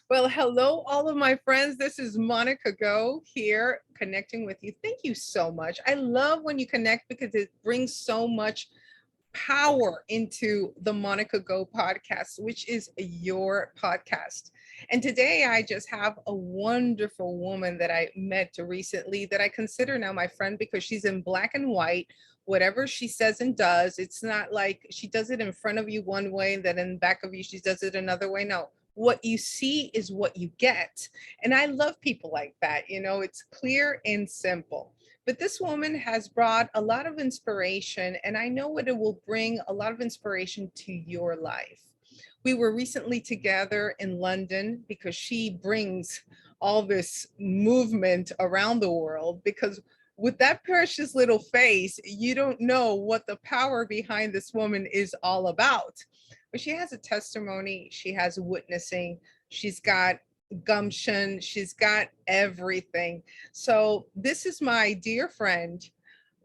Well, hello, all of my friends. This is Monica Go here connecting with you. Thank you so much. I love when you connect because it brings so much power into the Monica Go podcast, which is your podcast. And today I just have a wonderful woman that I met recently that I consider now my friend because she's in black and white. Whatever she says and does, it's not like she does it in front of you one way and then in back of you, she does it another way. No, what you see is what you get. And I love people like that. It's clear and simple. But this woman has brought a lot of inspiration, and I know what it will bring a lot of inspiration to your life. We were recently together in London because she brings all this movement around the world. Because with that precious little face, you don't know what the power behind this woman is all about. But she has a testimony, she has witnessing, she's got gumption, she's got everything. So this is my dear friend,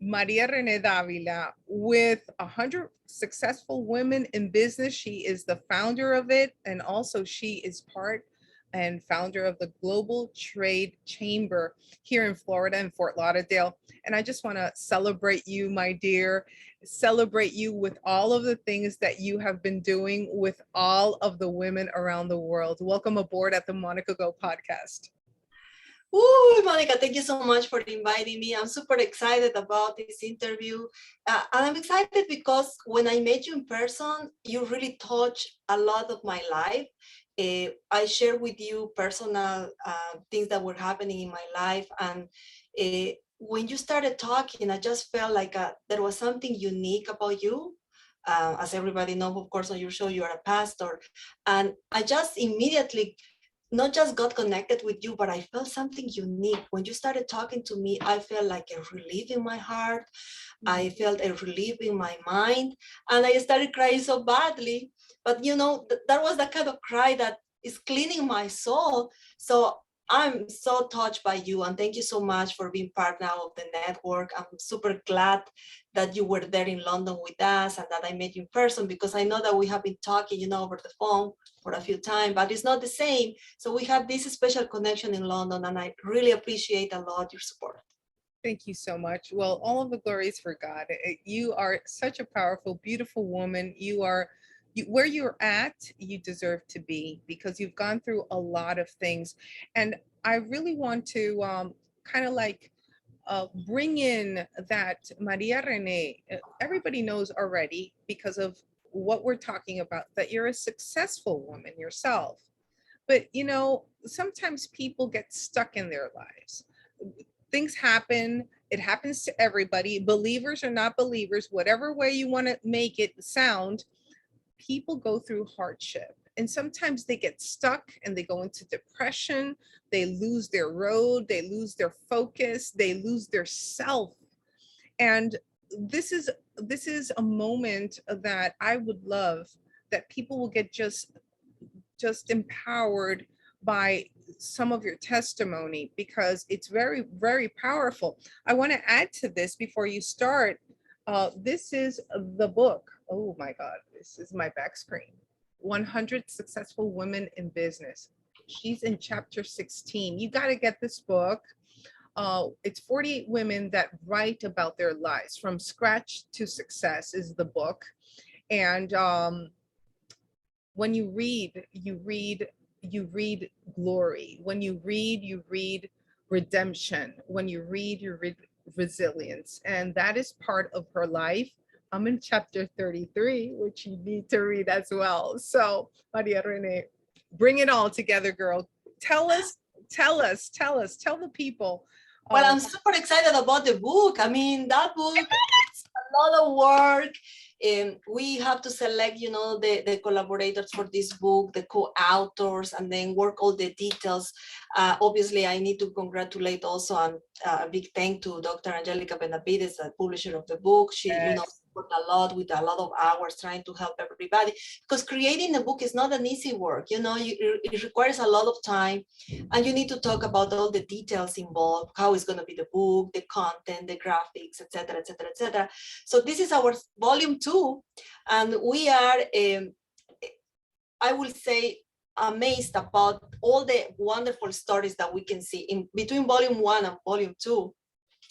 Maria Renee Davila, with 100 successful women in business. She is the founder of it, and also she is part and founder of the Global Trade Chamber here in Florida in Fort Lauderdale. And I just want to celebrate you, my dear, celebrate you with all of the things that you have been doing with all of the women around the world. Welcome aboard at the Monica Go podcast. Ooh, Monica, thank you so much for inviting me. I'm super excited about this interview. And I'm excited because when I met you in person, you really touched a lot of my life. I share with you personal things that were happening in my life. And when you started talking, I just felt like there was something unique about you. As everybody knows, of course, on your show, you're a pastor. And I just immediately not just got connected with you, but I felt something unique. When you started talking to me, I felt like a relief in my heart. I felt a relief in my mind, and I started crying so badly. But that was the kind of cry that is cleaning my soul. So I'm so touched by you, and thank you so much for being part now of the network. I'm super glad that you were there in London with us and that I met you in person, because I know that we have been talking, over the phone for a few times, but it's not the same. So we have this special connection in London, and I really appreciate a lot your support. Thank you so much. Well, all of the glory is for God. You are such a powerful, beautiful woman. Where you're at, you deserve to be because you've gone through a lot of things. And I really want to kind of like bring in that Maria Renee. Everybody knows already because of what we're talking about that you're a successful woman yourself. But sometimes people get stuck in their lives. Things happen. It happens to everybody, believers or not believers, whatever way you want to make it sound. People go through hardship, and sometimes they get stuck and they go into depression. They lose their road, they lose their focus, they lose their self. And this is a moment that I would love that people will get just empowered by some of your testimony, because it's very, very powerful. I want to add to this before you start. This is the book. Oh my God, this is my back screen. 100 Successful Women in Business. She's in chapter 16. You got to get this book. It's 48 women that write about their lives from scratch to success is the book. And when you read glory. When you read redemption. When you read resilience. And that is part of her life. I'm in chapter 33, which you need to read as well. So, Maria Renee, bring it all together, girl. Tell the people. Well, I'm super excited about the book. I mean, that book is a lot of work. We have to select, the collaborators for this book, the co-authors, and then work all the details. Obviously, I need to congratulate also and a big thank to Dr. Angelica Benavides, the publisher of the book. She, Yes. worked a lot with a lot of hours trying to help everybody, because creating a book is not an easy work. It requires a lot of time, and you need to talk about all the details involved, how it's going to be the book, the content, the graphics, etc., etc., etc. So this is our volume 2, and we are, I will say, amazed about all the wonderful stories that we can see in between volume 1 and volume 2.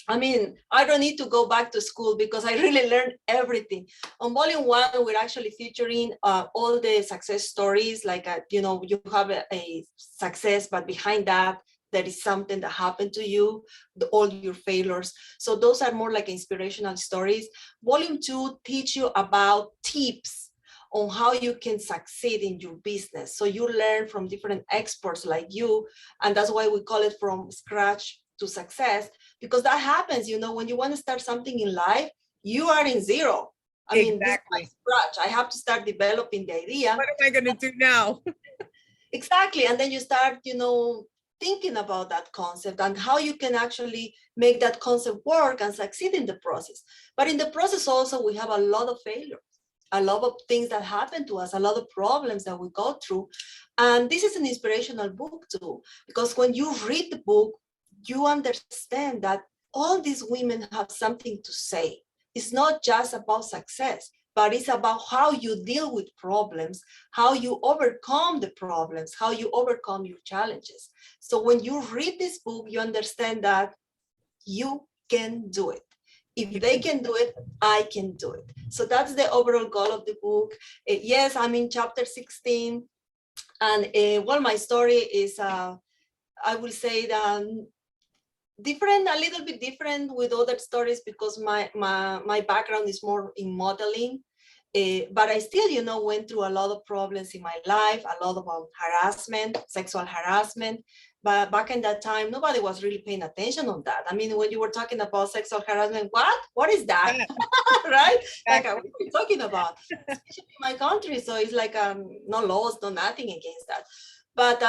I mean, I don't need to go back to school because I really learned everything. On volume 1, we're actually featuring all the success stories, like, you have a success, but behind that, there is something that happened to you, all your failures. So those are more like inspirational stories. Volume 2 teach you about tips on how you can succeed in your business. So you learn from different experts like you, and that's why we call it from scratch to success, because that happens, when you want to start something in life, you are in zero. I mean, this is my Exactly. scratch. I have to start developing the idea. What am I going to do now? Exactly. And then you start, thinking about that concept and how you can actually make that concept work and succeed in the process. But in the process also, we have a lot of failures, a lot of things that happen to us, a lot of problems that we go through. And this is an inspirational book too, because when you read the book, you understand that all these women have something to say. It's not just about success, but it's about how you deal with problems, how you overcome the problems, how you overcome your challenges. So when you read this book, you understand that you can do it. If they can do it, I can do it. So that's the overall goal of the book. Yes, I'm in chapter 16. And well, my story is, I will say that different, a little bit different with other stories, because my background is more in modeling. But I still, went through a lot of problems in my life, a lot of harassment, sexual harassment. But back in that time, nobody was really paying attention on that. I mean, when you were talking about sexual harassment, what is that? Right? Like, what are you talking about? Especially in my country. So it's like no laws, no nothing against that. But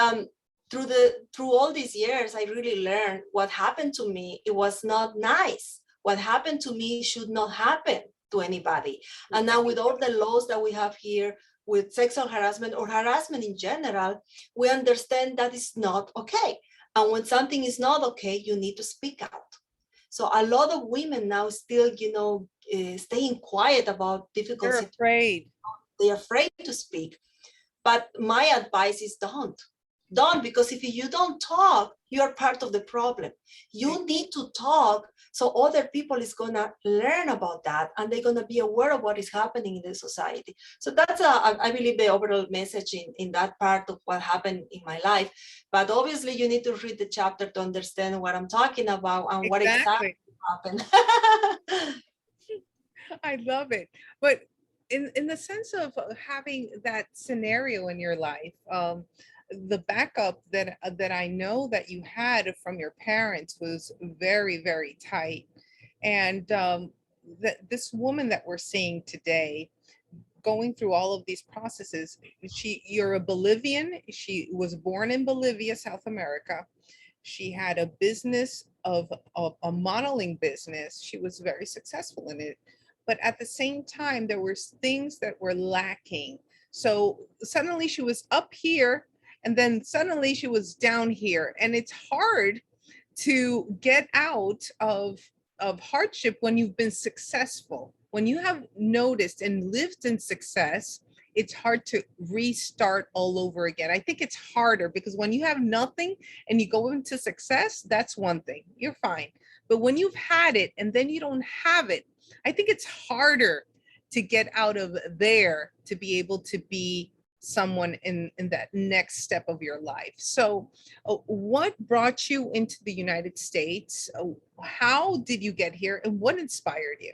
through all these years, I really learned what happened to me. It was not nice. What happened to me should not happen to anybody. And now with all the laws that we have here with sexual harassment or harassment in general, we understand that it's not okay. And when something is not okay, you need to speak out. So a lot of women now still, staying quiet about difficult They're situations. afraid. They're afraid to speak. But my advice is don't, because if you don't talk, you're part of the problem. You need to talk, so other people is gonna learn about that, and they're gonna be aware of what is happening in the society. So that's I believe the overall message in that part of what happened in my life. But obviously you need to read the chapter to understand what I'm talking about and what exactly happened. I love it. But in the sense of having that scenario in your life, the backup that I know that you had from your parents was very, very tight. And that this woman that we're seeing today, going through all of these processes, you're a Bolivian. She was born in Bolivia, South America. She had a business of a modeling business. She was very successful in it. But at the same time, there were things that were lacking. So suddenly she was up here, and then suddenly she was down here. And it's hard to get out of hardship when you've been successful. When you have noticed and lived in success, it's hard to restart all over again. I think it's harder because when you have nothing and you go into success, that's one thing. You're fine. But when you've had it and then you don't have it, I think it's harder to get out of there to be able to be someone in that next step of your life. So what brought you into the United States? How did you get here, and what inspired you?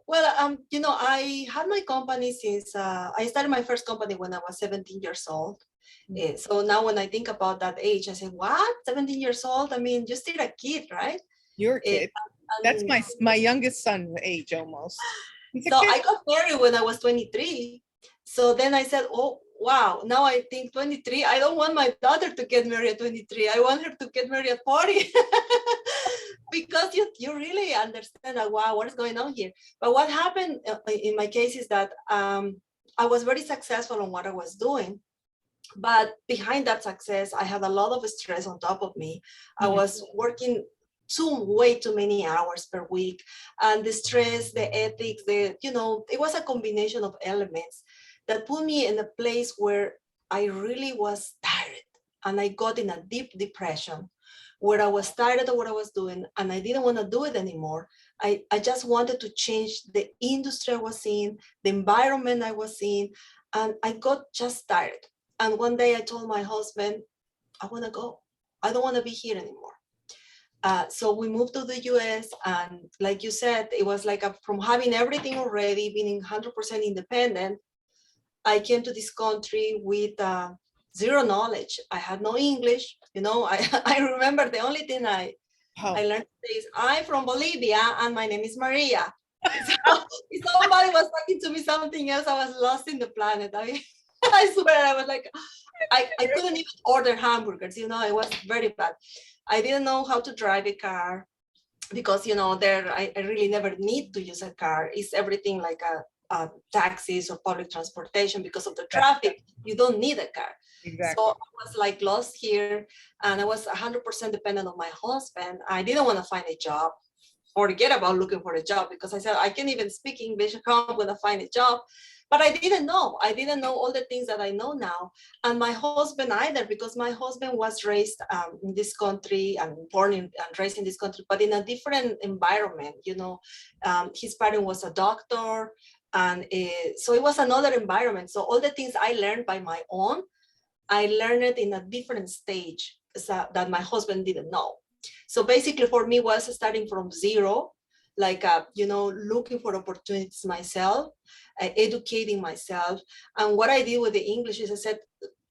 Well, I had my company since I started my first company when I was 17 years old. So now when I think about that age, I say, what? 17 years old? I mean, you're still a kid, right? You're a kid. That's And my youngest son's age almost. He's a so kid. I got married when I was 23. So then I said, oh, wow, now I think 23, I don't want my daughter to get married at 23. I want her to get married at 40. Because you really understand that, wow, what is going on here? But what happened in my case is that I was very successful on what I was doing. But behind that success, I had a lot of stress on top of me. I was working way too many hours per week, and the stress, the ethics, it was a combination of elements that put me in a place where I really was tired, and I got in a deep depression where I was tired of what I was doing and I didn't want to do it anymore. I just wanted to change the industry I was in, the environment I was in, and I got just tired. And one day I told my husband, I want to go. I don't want to be here anymore. So we moved to the US, and like you said, it was like from having everything already, being 100% independent, I came to this country with zero knowledge. I had no English. You know, I remember the only thing I Oh, learned to say is, I'm from Bolivia and my name is Maria. So if somebody was talking to me something else, I was lost in the planet. I swear, I was like, I couldn't even order hamburgers, you know, it was very bad. I didn't know how to drive a car because, you know, there I really never need to use a car. It's everything like a taxis or public transportation because of the traffic. You don't need a car. So exactly. I was like lost here, and I was 100% dependent on my husband. I didn't want to find a job. Forget about looking for a job because I said, I can't even speak English. How am I going to find a job? But I didn't know. I didn't know all the things that I know now. And my husband either, because my husband was raised in this country and born in, and raised in this country, but in a different environment. You know, his parent was a doctor. And so it was another environment. So all the things I learned by my own, I learned it in a different stage that my husband didn't know. So basically for me was starting from zero, like, you know, looking for opportunities myself, educating myself. And what I did with the English is I said,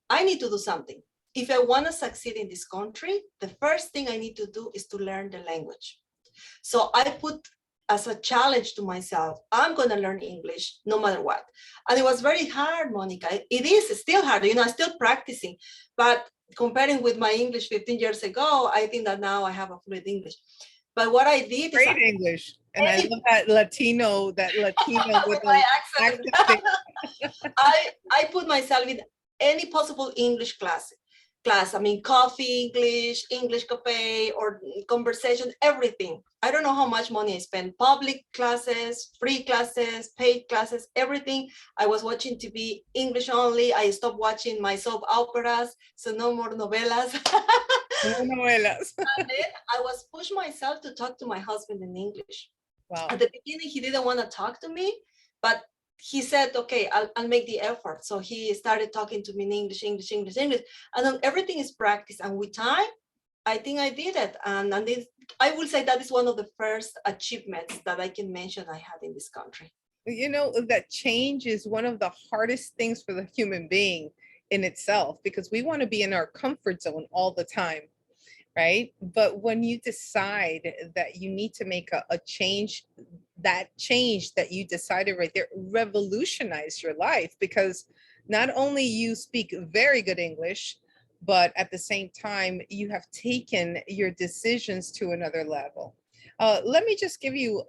I need to do something. If I want to succeed in this country, the first thing I need to do is to learn the language. So I put as a challenge to myself, I'm going to learn English no matter what. And it was very hard, Monica. It is still hard, you know, I'm still practicing. But comparing with my English 15 years ago, I think that now I have a fluent English. But what I did is Great English. And I love that Latino with with an my accent, accent thing. I put myself in any possible English class. I mean, coffee English, English cafe, or conversation, everything. I don't know how much money I spent. Public classes, free classes, paid classes, everything. I was watching TV English only. I stopped watching my soap operas, so no more novelas. No novelas. And then I was pushing myself to talk to my husband in English. Wow. At the beginning, he didn't want to talk to me, but he said, okay, I'll make the effort. So he started talking to me in English, English, English, English. And then everything is practice. And with time, I think I did it. And this, I will say that is one of the first achievements that I can mention I had in this country. You know, that change is one of the hardest things for the human being in itself because we want to be in our comfort zone all the time, right? But when you decide that you need to make a change, that change that you decided right there revolutionized your life because not only you speak very good English, but at the same time, you have taken your decisions to another level. Let me just give you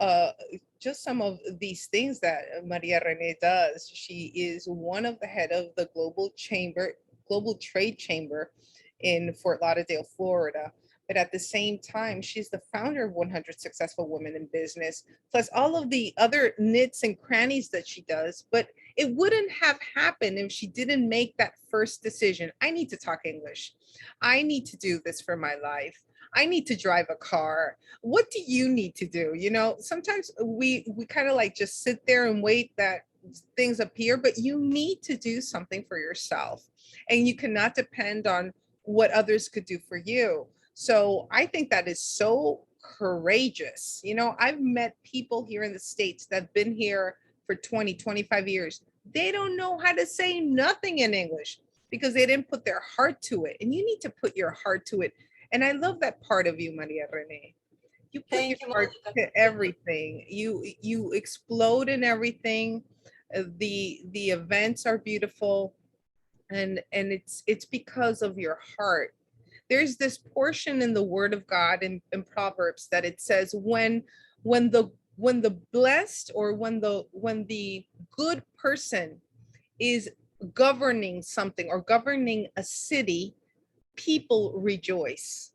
just some of these things that Maria Renee does. She is one of the head of the Global Trade Chamber in Fort Lauderdale, Florida. But at the same time, she's the founder of 100 Successful Women in Business, plus all of the other knits and crannies that she does. But it wouldn't have happened if she didn't make that first decision. I need to talk English. I need to do this for my life. I need to drive a car. What do you need to do? You know, sometimes we kind of like just sit there and wait that things appear, but you need to do something for yourself. And you cannot depend on what others could do for you. So I think that is so courageous. You know, I've met people here in the States that have been here for 20, 25 years. They don't know how to say nothing in English because they didn't put their heart to it. And you need to put your heart to it. And I love that part of you, Maria Renee. You put your Thank you, heart Monica. to everything. You explode in everything. The events are beautiful, and it's because of your heart. There's this portion in the Word of God in Proverbs that it says when the blessed or when the good person is governing something or governing a city, people rejoice.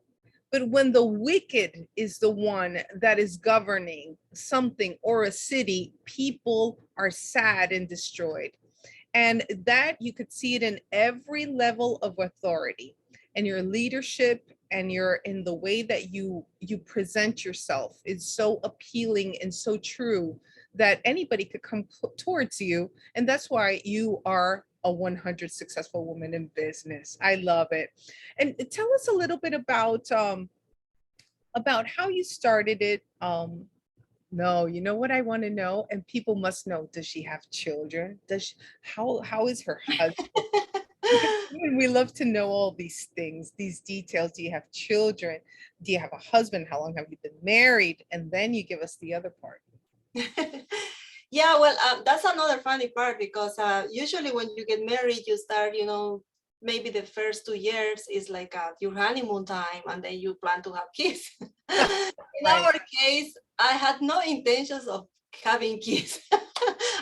But when the wicked is the one that is governing something or a city, people are sad and destroyed. And that you could see it in every level of authority and your leadership, and you're in the way that you present yourself is so appealing and so true that anybody could come towards you. And that's why you are a 100 successful woman in business. I love it. And tell us a little bit about how you started it. No, you know what I want to know, and people must know. Does she have children? Does she, how is her husband? Because we love to know all these things, these details. Do you have children? Do you have a husband? How long have you been married? And then you give us the other part. Yeah, well, that's another funny part because usually when you get married, you start, maybe the first 2 years is like your honeymoon time, and then you plan to have kids. In Right. our case, I had no intentions of having kids.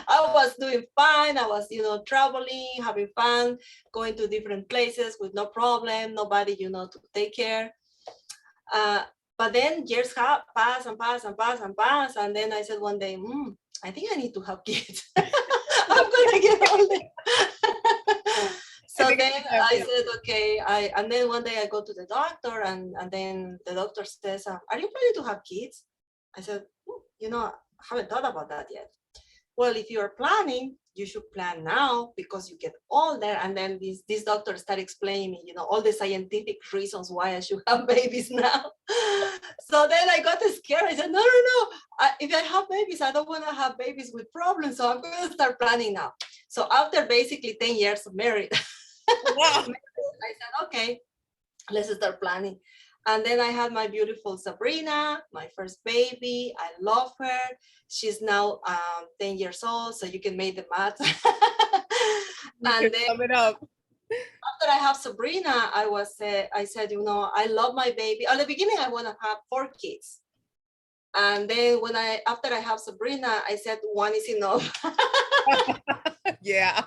I was doing fine. I was, traveling, having fun, going to different places with no problem, nobody, to take care. But then years pass and pass and pass and pass. And then I said one day, I think I need to have kids. I'm gonna get older. So then I said, okay. And then one day I go to the doctor, and then the doctor says, are you planning to have kids? I said, I haven't thought about that yet. Well, if you're planning, you should plan now because you get older. And then this doctor started explaining me, all the scientific reasons why I should have babies now. So then I got scared. I said, no. If I have babies, I don't want to have babies with problems. So I'm going to start planning now. So after basically 10 years of marriage, I said, okay, let's start planning. And then I had my beautiful Sabrina, my first baby. I love her. She's now 10 years old, so you can make the math. And then sum it up. after I have Sabrina, I said, I love my baby. At the beginning, I want to have 4 kids. And then after I have Sabrina, I said 1 is enough. Yeah.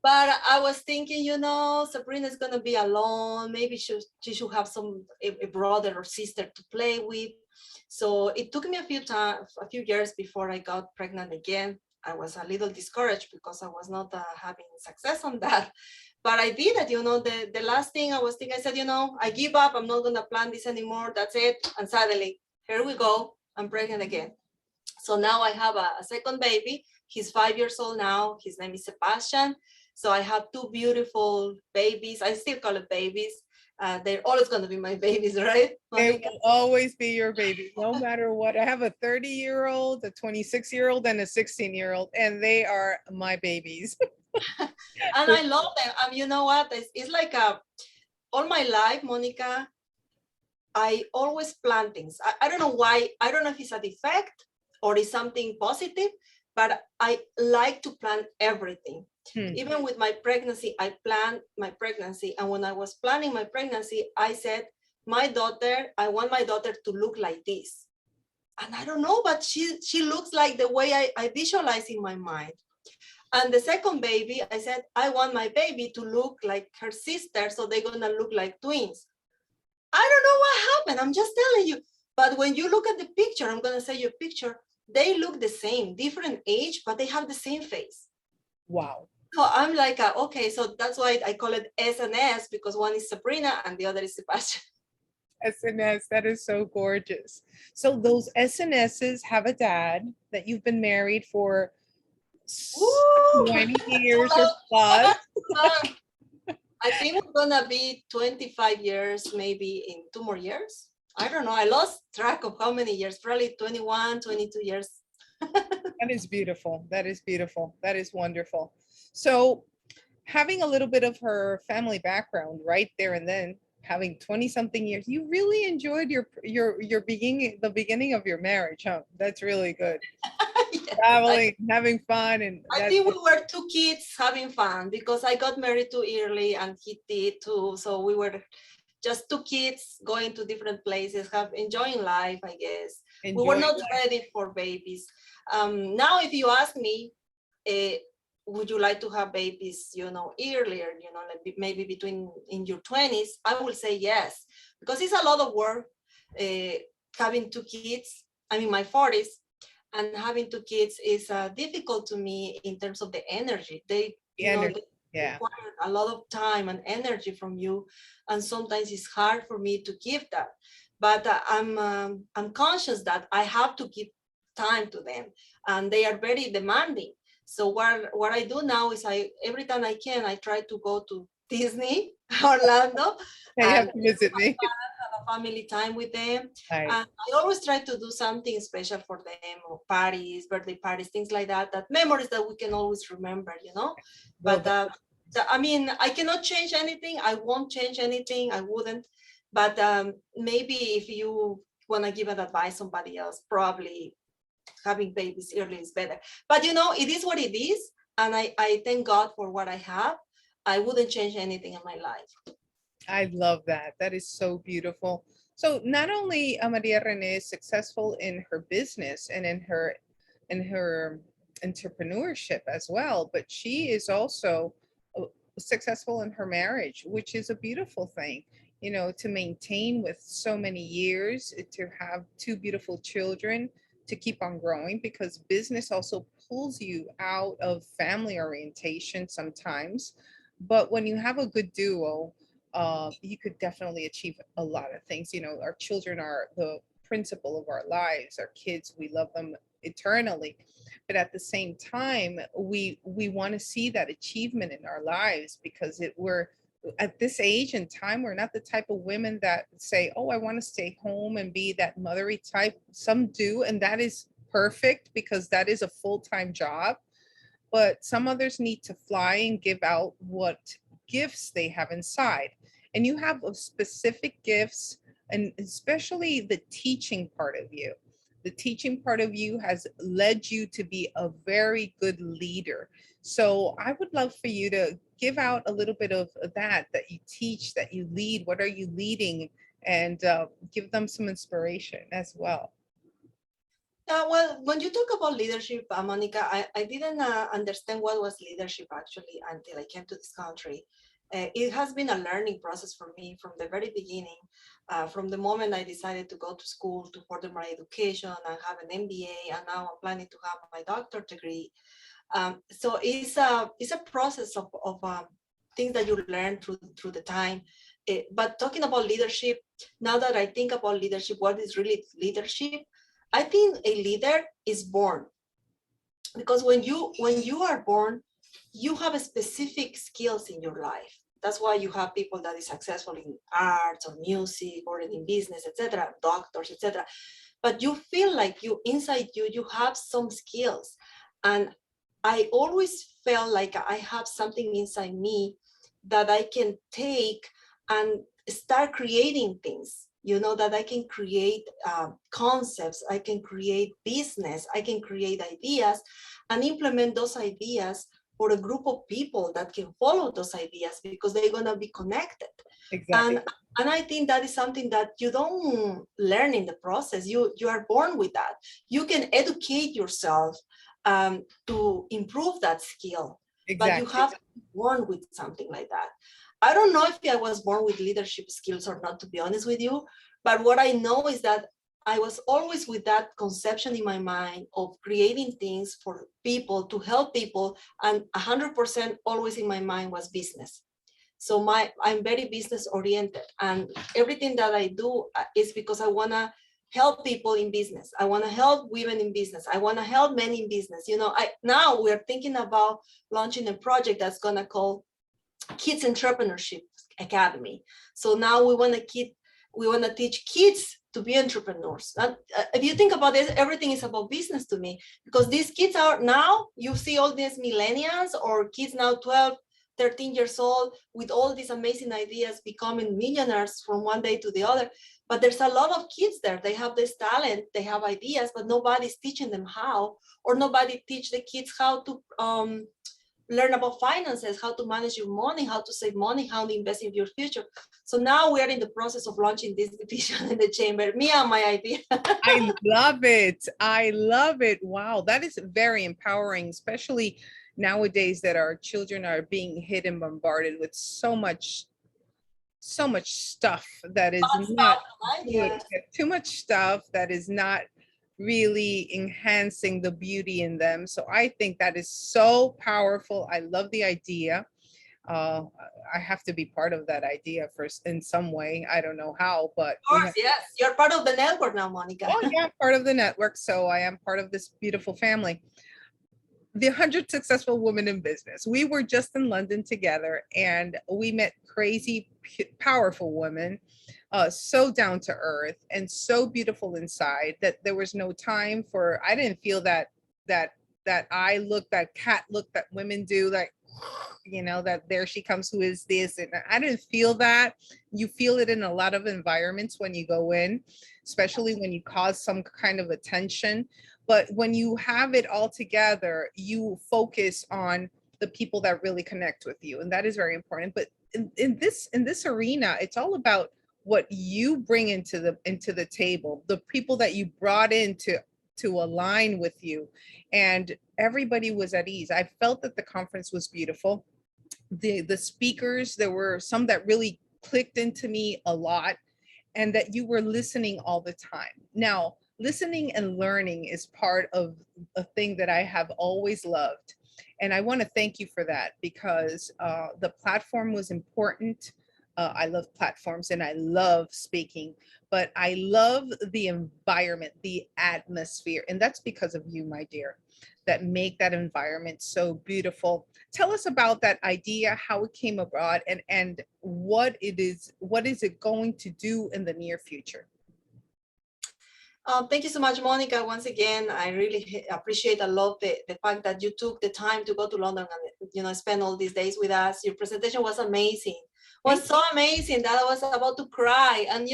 But I was thinking, Sabrina's gonna be alone. Maybe she should have a brother or sister to play with. So it took me a few years before I got pregnant again. I was a little discouraged because I was not having success on that. But I did it, the last thing I was thinking, I said, I give up. I'm not gonna plan this anymore. That's it. And suddenly, here we go. I'm pregnant again. So now I have a second baby. He's 5 years old now. His name is Sebastian. So I have 2 beautiful babies. I still call it babies. They're always going to be my babies, right? They will always be your baby, no matter what. I have a 30-year-old, a 26-year-old, and a 16-year-old, and they are my babies. And I love them. You know what? It's like all my life, Monica, I always plan things. I don't know why. I don't know if it's a defect or it's something positive, but I like to plan everything. Even with my pregnancy, I planned my pregnancy. And when I was planning my pregnancy, I said, I want my daughter to look like this. And I don't know, but she looks like the way I visualize in my mind. And the second baby, I said, I want my baby to look like her sister, so they're gonna look like twins. I don't know what happened. I'm just telling you. But when you look at the picture, I'm gonna say your picture, they look the same, different age, but they have the same face. Wow. So I'm like, okay, so that's why I call it SNS, because one is Sabrina and the other is Sebastian. SNS, that is so gorgeous. So those SNSs have a dad that you've been married for 20 years or plus. I think we're gonna be 25 years, maybe in 2 more years. I don't know. I lost track of how many years, probably 21, 22 years. That is beautiful. That is beautiful. That is wonderful. So having a little bit of her family background right there and then, having 20 something years, you really enjoyed your beginning of your marriage, huh? That's really good. Yeah, traveling, having fun. And I think we were 2 kids having fun because I got married too early and he did too. So we were just 2 kids going to different places, enjoying life, I guess. We were not ready for babies. Now, if you ask me, would you like to have babies, earlier, maybe in your 20s, I will say yes, because it's a lot of work having 2 kids. I'm in my 40s, and having 2 kids is difficult to me in terms of the energy. The you know, energy. they Yeah. require a lot of time and energy from you, and sometimes it's hard for me to give that. But I'm conscious that I have to give time to them, and they are very demanding. So what I do now is I every time I can I try to go to Disney, Orlando, Yeah, you have and to visit me. have a family time with them. Right. And I always try to do something special for them, or parties, birthday parties, things like that, that memories that we can always remember, you know. Well, But I mean, I cannot change anything. I won't change anything. I wouldn't. But maybe if you want to give an advice somebody else, probably having babies early is better. But you know, it is what it is. And I thank God for what I have. I wouldn't change anything in my life. I love that. That is so beautiful. So not only Maria Rene is successful in her business and in her entrepreneurship as well, but she is also successful in her marriage, which is a beautiful thing. You know, to maintain with so many years, to have two beautiful children, to keep on growing, because business also pulls you out of family orientation sometimes. But when you have a good duo, you could definitely achieve a lot of things. You know, our children are the principle of our lives. Our kids, we love them eternally, but at the same time, we want to see that achievement in our lives, because we're at this age and time, we're not the type of women that say, oh, I want to stay home and be that mothery type. Some do, and that is perfect, because that is a full-time job. But some others need to fly and give out what gifts they have inside. And you have a specific gifts, and especially the teaching part of you. The teaching part of you has led you to be a very good leader. So I would love for you to give out a little bit of that you teach, that you lead. What are you leading? And give them some inspiration as well. Well, when you talk about leadership, Monica, I didn't understand what was leadership actually until I came to this country. It has been a learning process for me from the very beginning, from the moment I decided to go to school to further my education and have an MBA, and now I'm planning to have my doctorate degree. So it's a process of things that you learn through the time. But talking about leadership, now that I think about leadership, what is really leadership? I think a leader is born, because when you are born, you have a specific skills in your life. That's why you have people that is successful in arts or music or in business, etc., doctors, etc. But you feel like you inside you have some skills. And I always felt like I have something inside me that I can take and start creating things, you know, that I can create concepts, I can create business, I can create ideas and implement those ideas for a group of people that can follow those ideas, because they're going to be connected. Exactly. And I think that is something that you don't learn in the process. You are born with that. You can educate yourself to improve that skill, but you Exactly. have to be born with something like that. I don't know if I was born with leadership skills or not, to be honest with you. But what I know is that I was always with that conception in my mind of creating things for people, to help people, and 100% always in my mind was business. So I'm very business oriented, and everything that I do is because I want to help people in business. I want to help women in business. I want to help men in business. You know, now we're thinking about launching a project that's going to call Kids Entrepreneurship Academy. So now we want to teach kids to be entrepreneurs. And, if you think about it, everything is about business to me, because these kids are now, you see all these millennials or kids now 12, 13 years old with all these amazing ideas, becoming millionaires from one day to the other. But there's a lot of kids there. They have this talent, they have ideas, but nobody's teaching them how, or nobody teach the kids how to learn about finances, how to manage your money, how to save money, how to invest in your future. So now we are in the process of launching this division in the chamber, me and my idea. I love it. I love it. Wow, that is very empowering, especially nowadays that our children are being hit and bombarded with so much stuff that is not good. Yeah. Too much stuff that is not really enhancing the beauty in them. So I think that is so powerful. I love the idea. Uh, I have to be part of that idea first in some way. I don't know how, but Of course, yes. You're part of the network now, Monica. oh yeah, part of the network. So I am part of this beautiful family. The 100 Successful Women in Business. We were just in London together and we met crazy, powerful women, so down to earth and so beautiful inside that there was no time for, I didn't feel that, that eye look, that cat look that women do, like, that there she comes, who is this? And I didn't feel that. You feel it in a lot of environments when you go in, especially when you cause some kind of attention. But when you have it all together, you focus on the people that really connect with you, and that is very important. But in this arena, it's all about what you bring into the table, the people that you brought in to align with you, and everybody was at ease. I felt that the conference was beautiful. The speakers, there were some that really clicked into me a lot, and that you were listening all the time. Now, listening and learning is part of a thing that I have always loved. And I want to thank you for that, because the platform was important. I love platforms and I love speaking, but I love the environment, the atmosphere. And that's because of you, my dear, that make that environment so beautiful. Tell us about that idea, how it came about, and what is it going to do in the near future? Thank you so much, Monica. Once again, I really appreciate a lot the fact that you took the time to go to London and spend all these days with us. Your presentation was amazing. Was so amazing that I was about to cry. And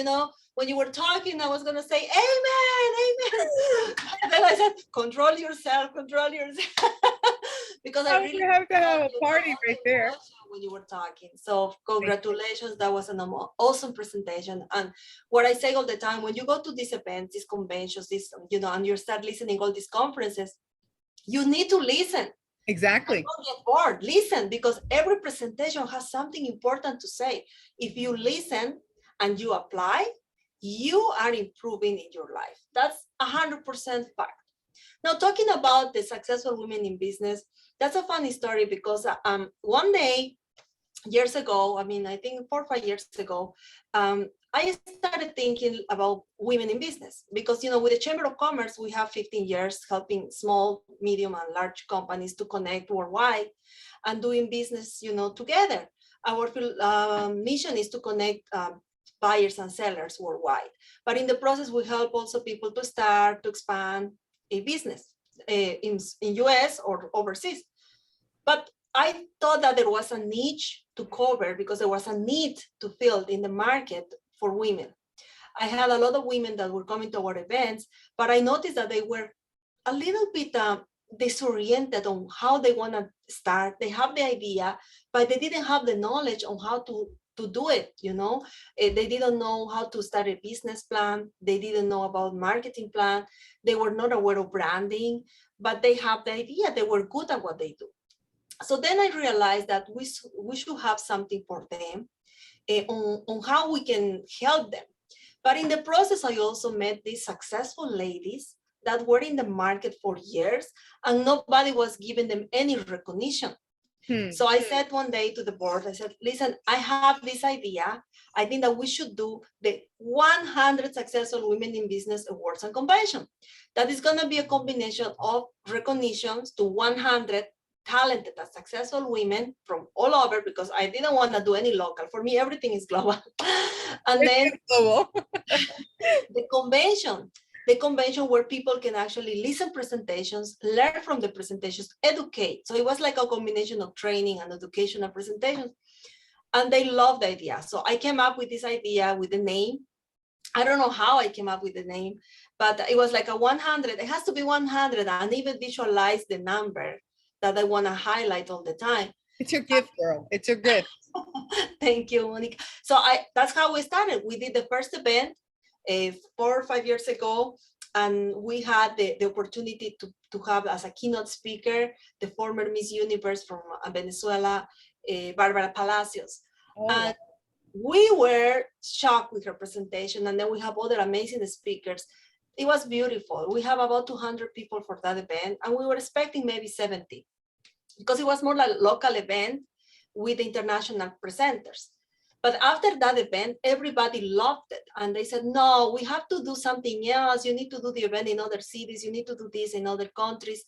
when you were talking, I was gonna say amen, amen. And then I said, control yourself, because I really have to have a party right there. when you were talking. So congratulations, that was an awesome presentation. And what I say all the time, when you go to these events, these conventions, and you start listening all these conferences, you need to listen. Exactly. Don't get bored. Listen, because every presentation has something important to say. If you listen and you apply, you are improving in your life. That's 100% fact. Now, talking about the successful women in business, that's a funny story because one day, years ago, I think 4 or 5 years ago, I started thinking about women in business because, with the Chamber of Commerce, we have 15 years helping small, medium, and large companies to connect worldwide and doing business, together. Our mission is to connect buyers and sellers worldwide. But in the process, we help also people to start, to expand a business in US or overseas. But I thought that there was a niche to cover because there was a need to fill in the market for women. I had a lot of women that were coming to our events, but I noticed that they were a little bit disoriented on how they want to start. They have the idea, but they didn't have the knowledge on how to do it. They didn't know how to start a business plan. They didn't know about marketing plan. They were not aware of branding, but they have the idea. They were good at what they do. So then I realized that we should have something for them on how we can help them. But in the process, I also met these successful ladies that were in the market for years and nobody was giving them any recognition. So I said one day to the board, I said, listen, I have this idea. I think that we should do the 100 Successful Women in Business Awards and Convention. That is going to be a combination of recognitions to 100 talented and successful women from all over, because I didn't want to do any local. For me, everything is global. And then the convention where people can actually listen presentations, learn from the presentations, educate. So it was like a combination of training and education and presentations. And they loved the idea. So I came up with this idea with the name. I don't know how I came up with the name, but it was like a 100. It has to be 100 and even visualize the number that I want to highlight all the time. It's your gift, girl. It's your gift. Thank you, Monica. So that's how we started. We did the first event 4 or 5 years ago, and we had the opportunity to have as a keynote speaker the former Miss Universe from Venezuela, Barbara Palacios. And we were shocked with her presentation. And then we have other amazing speakers. it was beautiful. We have about 200 people for that event, and we were expecting maybe 70 because it was more like a local event with international presenters. But after that event, everybody loved it. And they said, no, we have to do something else. You need to do the event in other cities. You need to do this in other countries.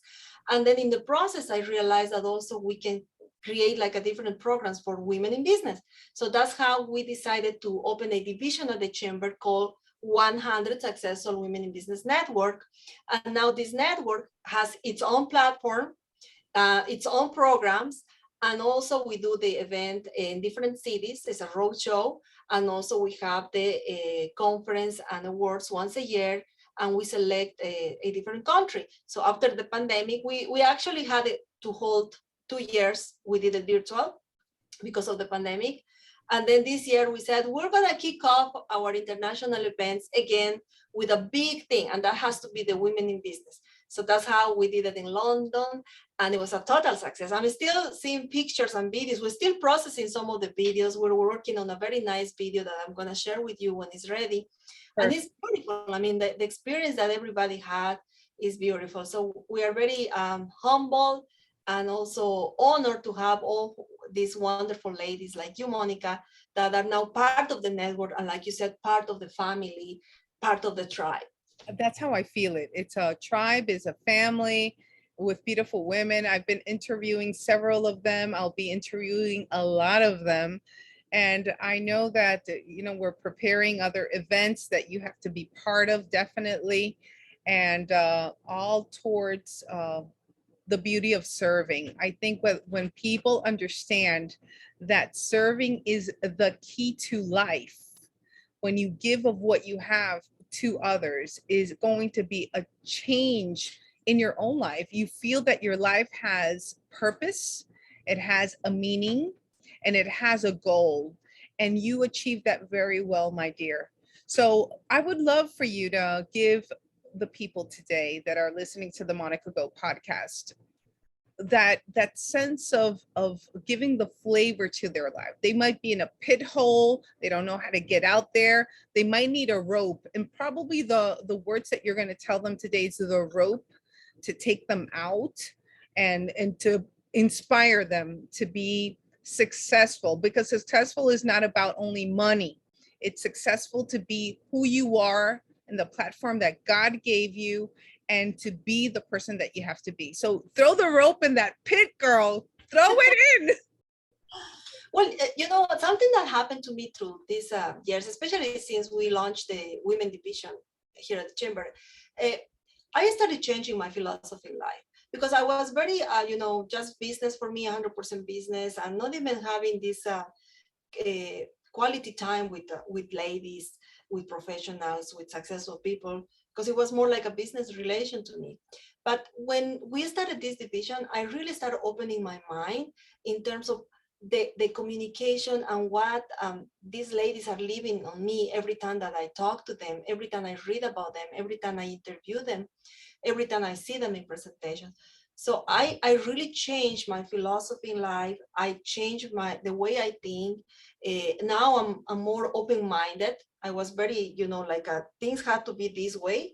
And then in the process, I realized that also we can create like a different programs for women in business. So that's how we decided to open a division of the chamber called 100 Successful Women in Business Network. And now this network has its own platform, its own programs, and also we do the event in different cities. It's a road show, and also we have the conference and awards once a year, and we select a different country. So after the pandemic, we actually had it to hold 2 years. We did it virtual because of the pandemic. And then this year we said, we're gonna kick off our international events again with a big thing, and that has to be the women in business. So that's how we did it in London, and it was a total success. I'm still seeing pictures and videos. We're still processing some of the videos. We're working on a very nice video that I'm gonna share with you when it's ready. Perfect. And it's beautiful. I mean, the experience that everybody had is beautiful. So we are very humble and also honored to have all these wonderful ladies like you, Monica, that are now part of the network, and like you said, part of the family, part of the tribe. That's how I feel it. It's a tribe, is a family with beautiful women. I've been interviewing several of them. I'll be interviewing a lot of them. And I know that, we're preparing other events that you have to be part of, definitely. And all towards the beauty of serving. I think when people understand that serving is the key to life, when you give of what you have to others, is going to be a change in your own life. You feel that your life has purpose, it has a meaning, and it has a goal. And you achieve that very well, my dear. So I would love for you to give the people today that are listening to the Monica Go podcast that sense of giving the flavor to their life. They might be in a pit hole, they don't know how to get out there, they might need a rope, and probably the words that you're going to tell them today is the rope to take them out and to inspire them to be successful, because successful is not about only money. It's successful to be who you are and the platform that God gave you, and to be the person that you have to be. So throw the rope in that pit, girl. Throw it in. Well, something that happened to me through these years, especially since we launched the women division here at the chamber, I started changing my philosophy in life, because I was very, just business for me, 100% business, and not even having this quality time with ladies, with professionals, with successful people, because it was more like a business relation to me. But when we started this division, I really started opening my mind in terms of the communication and what these ladies are leaving on me every time that I talk to them, every time I read about them, every time I interview them, every time I see them in presentations. So I really changed my philosophy in life. I changed the way I think. Now I'm more open-minded. I was very, things had to be this way.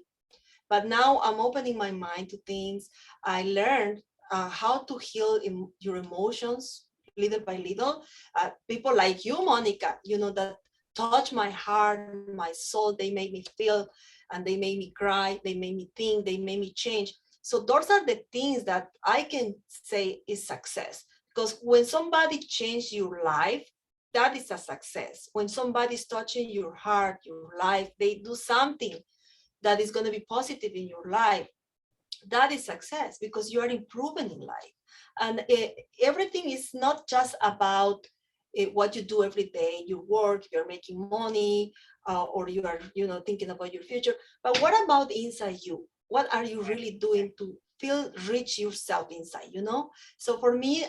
But now I'm opening my mind to things. I learned how to heal your emotions little by little. People like you, Monica, that touch my heart, my soul. They made me feel, and they made me cry. They made me think. They made me change. So those are the things that I can say is success. Because when somebody changes your life, that is a success. When somebody's touching your heart, your life, they do something that is going to be positive in your life, that is success, because you are improving in life. And everything is not just about what you do every day, you work, you're making money, or you are thinking about your future. But what about inside you? What are you really doing to feel rich yourself inside? So for me,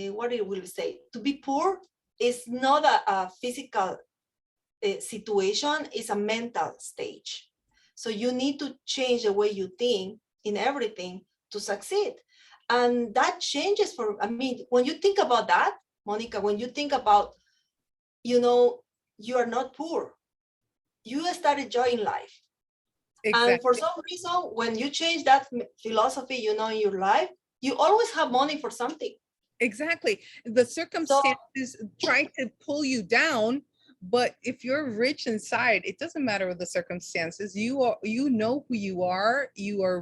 what it will say, to be poor is not a physical situation, is a mental stage. So you need to change the way you think in everything to succeed. And that changes when you think about that, Monica, when you think about, you are not poor. you start enjoying life. And for Exactly. some reason, when you change that philosophy, you know, in your life, you always have money for something. Exactly. The So circumstances try to pull you down, but if you're rich inside, it doesn't matter what the circumstances. You know who you are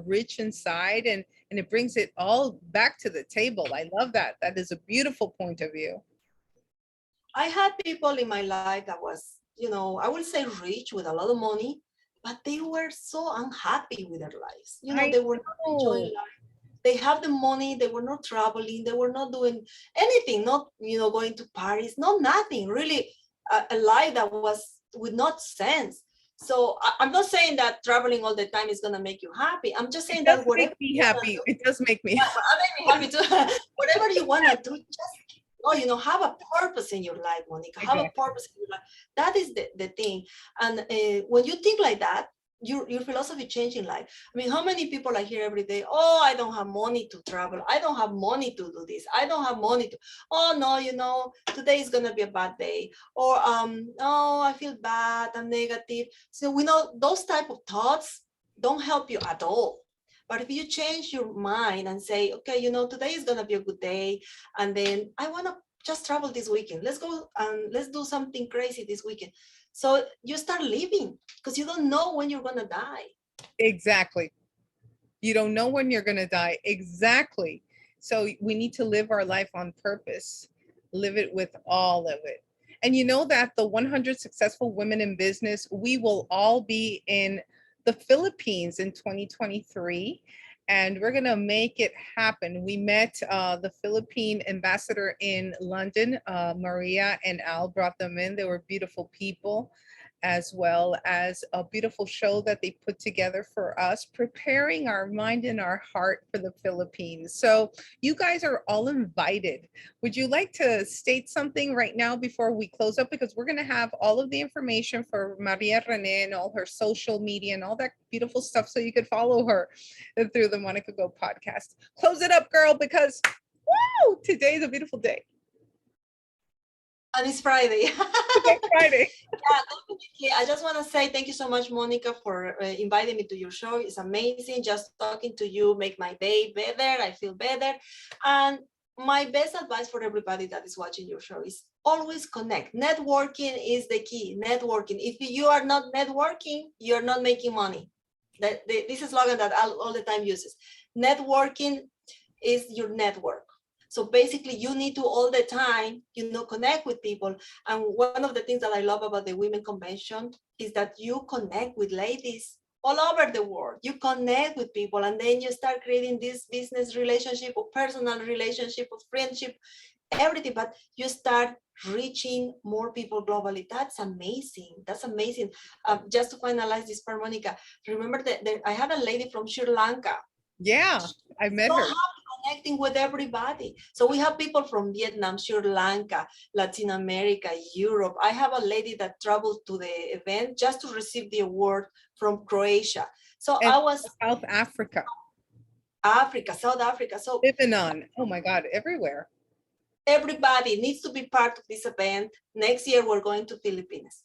rich inside, and it brings it all back to the table. I love that. That is a beautiful point of view. I had people in my life that was, you know, I would say rich with a lot of money, but they were so unhappy with their lives. You know, I they were not enjoying know. life. They have the money, they were not traveling, they were not doing anything, not, you know, going to Paris, not nothing, really a life that was with not sense. So I'm not saying that traveling all the time is gonna make you happy. I'm just It saying does that make whatever me you wanna happy. do, It does make me. yeah, well, I make me happy too. Whatever you wanna do, just oh, you know, have a purpose in your life, Monica. Have a Exactly. purpose in your life. That is the thing. And when you think like that, your philosophy change in life. I mean, how many people I hear every day, oh, I don't have money to travel. I don't have money to do this. I don't have money to, oh no, you know, today is gonna be a bad day. Or oh, I feel bad, I'm negative. So we know those type of thoughts don't help you at all. But if you change your mind and say, okay, you know, today is gonna be a good day, and then I wanna just travel this weekend. Let's go and let's do something crazy this weekend. So you start living because you don't know when you're gonna die. Exactly. You don't know when you're going to die. Exactly. So we need to live our life on purpose, live it with all of it. And you know that the 100 successful women in business, we will all be in the Philippines in 2023. And we're going to make it happen. We met the Philippine ambassador in London. Maria and Al brought them in. They were beautiful people, as well as a beautiful show that they put together for us, preparing our mind and our heart for the Philippines. So you guys are all invited. Would you like to state something right now before we close up? Because we're going to have all of the information for Maria Renee and all her social media and all that beautiful stuff so you could follow her through the Monica Go podcast. Close it up, girl, because woo, today's a beautiful day. And it's Friday. Today's Friday. Yeah, definitely. I just want to say thank you so much, Monica, for inviting me to your show. It's amazing. Just talking to you make my day better. I feel better. And my best advice for everybody that is watching your show is always connect. Networking is the key. Networking. If you are not networking, you're not making money. This is slogan that I all the time uses. Networking is your network. So basically, you need to all the time, you know, connect with people. And one of the things that I love about the Women Convention is that you connect with ladies all over the world. You connect with people, and then you start creating this business relationship or personal relationship or friendship, everything. But you start reaching more people globally. That's amazing. That's amazing. Just to finalize this part, Monica, remember that I had a lady from Sri Lanka. Yeah, I met So her. happy connecting with everybody. So we have people from Vietnam, Sri Lanka, Latin America, Europe. I have a lady that traveled to the event just to receive the award from Croatia. So And I was South Africa, Africa, South Africa. So Lebanon. Oh my God, everywhere. everybody needs to be part of this event. Next year, we're going to Philippines.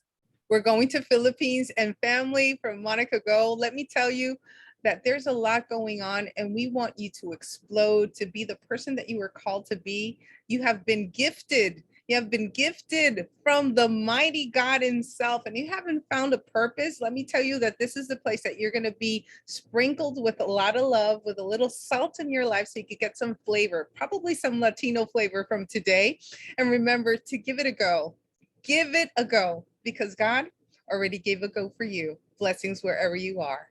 We're going to Philippines, and family from Monica Go. Let me tell you that there's a lot going on, and we want you to explode, to be the person that you were called to be. You have been gifted. You have been gifted from the mighty God himself, and you haven't found a purpose. Let me tell you that this is the place that you're going to be sprinkled with a lot of love, with a little salt in your life so you could get some flavor, probably some Latino flavor from today. And remember to give it a go. Give it a go because God already gave a go for you. Blessings wherever you are.